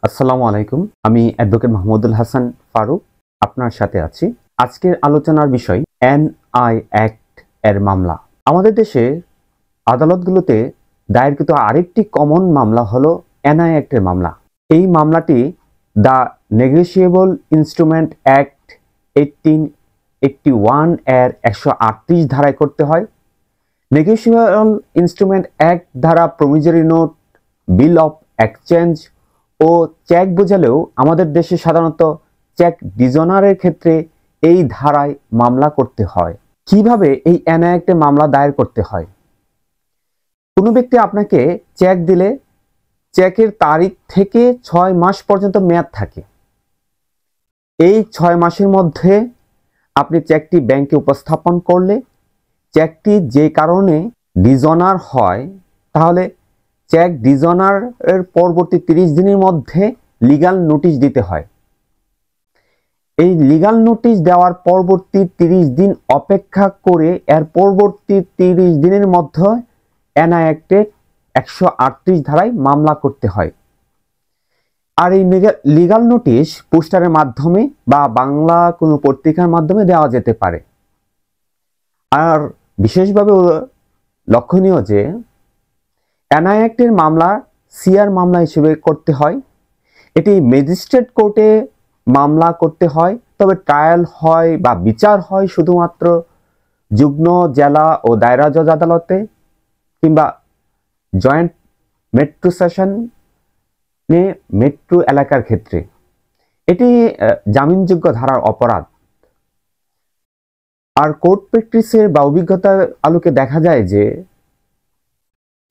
আসসালামু আলাইকুম। আমি অ্যাডভোকেট মাহমুদুল হাসান ফারুক আপনার সাথে আছি। আজকের আলোচনার বিষয় এনআই অ্যাক্ট এর মামলা। আমাদের দেশের আদালতগুলোতে দায়েরকৃত আরেকটি কমন মামলা হলো এনআই অ্যাক্টের মামলা। এই মামলাটি দ্য নেগোশিয়েবল ইনস্ট্রুমেন্ট অ্যাক্ট 1881 এর 138 ধারায় করতে হয়। নেগোশিয়েবল ইনস্ট্রুমেন্ট অ্যাক্ট দ্বারা promissory note, bill of exchange ও চেক বোঝালেও আমাদের দেশে সাধারণত চেক ডিজনারের ক্ষেত্রে এই ধারায় মামলা করতে হয়। কিভাবে এই এনআই অ্যাক্টে মামলা দায়ের করতে হয়? কোনো ব্যক্তি আপনাকে চেক দিলে চেকের তারিখ থেকে 6 মাস পর্যন্ত মেয়াদ থাকে। এই 6 মাসের মধ্যে আপনি চেকটি ব্যাংকে উপস্থাপন করলে চেকটি যে কারণে ডিজনার হয়, তাহলে চেক ডিজনারের পরবর্তী 30 দিনের মধ্যে লিগ্যাল নোটিশ দিতে হয়। এই লিগ্যাল নোটিশ দেওয়ার পরবর্তী 30 দিন অপেক্ষা করে এর পরবর্তী 30 দিনের মধ্যে এনআই অ্যাক্টে 138 ধারায় মামলা করতে হয়। আর এই লিগ্যাল নোটিশ পোস্টারের মাধ্যমে বা বাংলা কোনো পত্রিকার মাধ্যমে দেওয়া যেতে পারে। আর বিশেষভাবে লক্ষণীয় যে এনআই অ্যাক্টের মামলা সিআর মামলা হিসেবে করতে হয়। এটি ম্যাজিস্ট্রেট কোর্টে মামলা করতে হয়, তবে ট্রায়াল হয় বা বিচার হয় শুধুমাত্র যুগ্ম, জেলা ও দায়রা জজ আদালতে কিংবা জয়েন্ট মেট্রো সেশন মেট্রো এলাকার ক্ষেত্রে। এটি জামিনযোগ্য ধারার অপরাধ। আর কোর্ট প্র্যাকটিসের বা অভিজ্ঞতার আলোকে দেখা যায় যে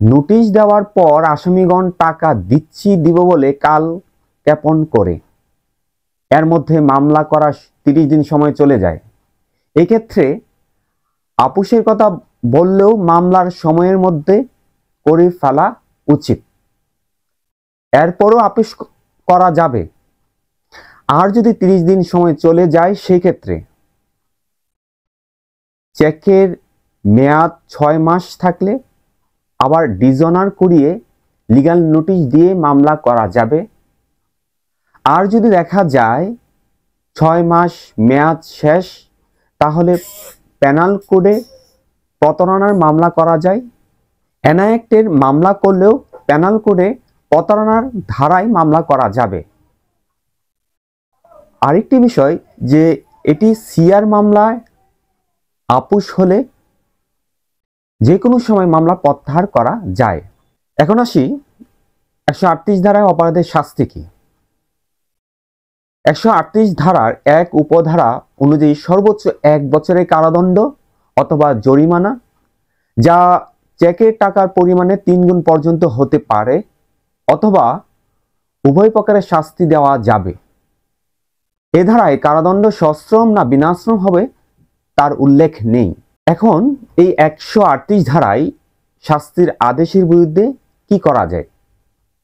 নোটিশ দেওয়ার পর আসামিগণ টাকা দিব বলে কাল জ্ঞাপন করে এর মধ্যে মামলা করা 30 দিন সময় চলে যায়। এক্ষেত্রে আপোষের কথা বললেও মামলার সময়ের মধ্যে করে ফেলা উচিত। এরপরও আপোষ করা যাবে। আর যদি 30 দিন সময় চলে যায় সেই ক্ষেত্রে চেকের মেয়াদ 6 মাস থাকলে আবার ডিজনার করিয়ে লিগ্যাল নোটিশ দিয়ে মামলা করা যাবে। আর যদি দেখা যায় 6 মাস মেয়াদ শেষ, তাহলে পেনাল কোডে প্রতারণার মামলা করা যায়। এনআই অ্যাক্টের মামলা করলেও পেনাল কোডে প্রতারণার ধারায় মামলা করা যাবে। আরেকটি বিষয় যে এটি সিআর মামলায় আপোষ হলে যে কোনো সময় মামলা প্রত্যাহার করা যায়। এখন আসি 138 ধারায় অপরাধের শাস্তি কি। 138 ধারার 1 উপধারা অনুযায়ী সর্বোচ্চ 1 বছরের কারাদণ্ড অথবা জরিমানা, যা চেকের টাকার পরিমাণে 3 গুণ পর্যন্ত হতে পারে, অথবা উভয় প্রকারের শাস্তি দেওয়া যাবে। এ ধারায় কারাদণ্ড সশ্রম না বিনাশ্রম হবে তার উল্লেখ নেই। এখন এই 138 ধারায় শাস্তির আদেশের বিরুদ্ধে কি করা যায়?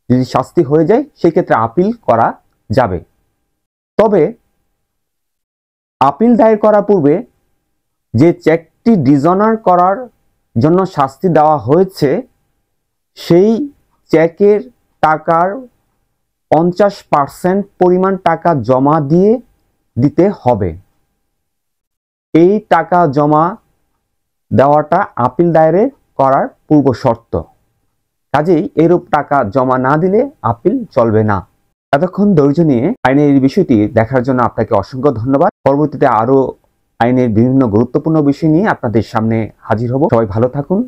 যদি শাস্তি হয়ে যায় সেক্ষেত্রে আপিল করা যাবে। তবে আপিল দায়ের করার পূর্বে যে চেকটি ডিজনার করার জন্য শাস্তি দেওয়া হয়েছে সেই চেকের টাকার 50% পরিমাণ টাকা জমা দিতে হবে। এই টাকা জমা দেওয়াটা আপিল দায়ের করার পূর্ব শর্ত। কাজেই এরূপ টাকা জমা না দিলে আপিল চলবে না। এতক্ষণ ধৈর্য নিয়ে আইনের এই বিষয়টি দেখার জন্য আপনাকে অসংখ্য ধন্যবাদ। পরবর্তীতে আরো আইনের বিভিন্ন গুরুত্বপূর্ণ বিষয় নিয়ে আপনাদের সামনে হাজির হব। সবাই ভালো থাকুন।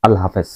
আল্লাহ হাফেজ।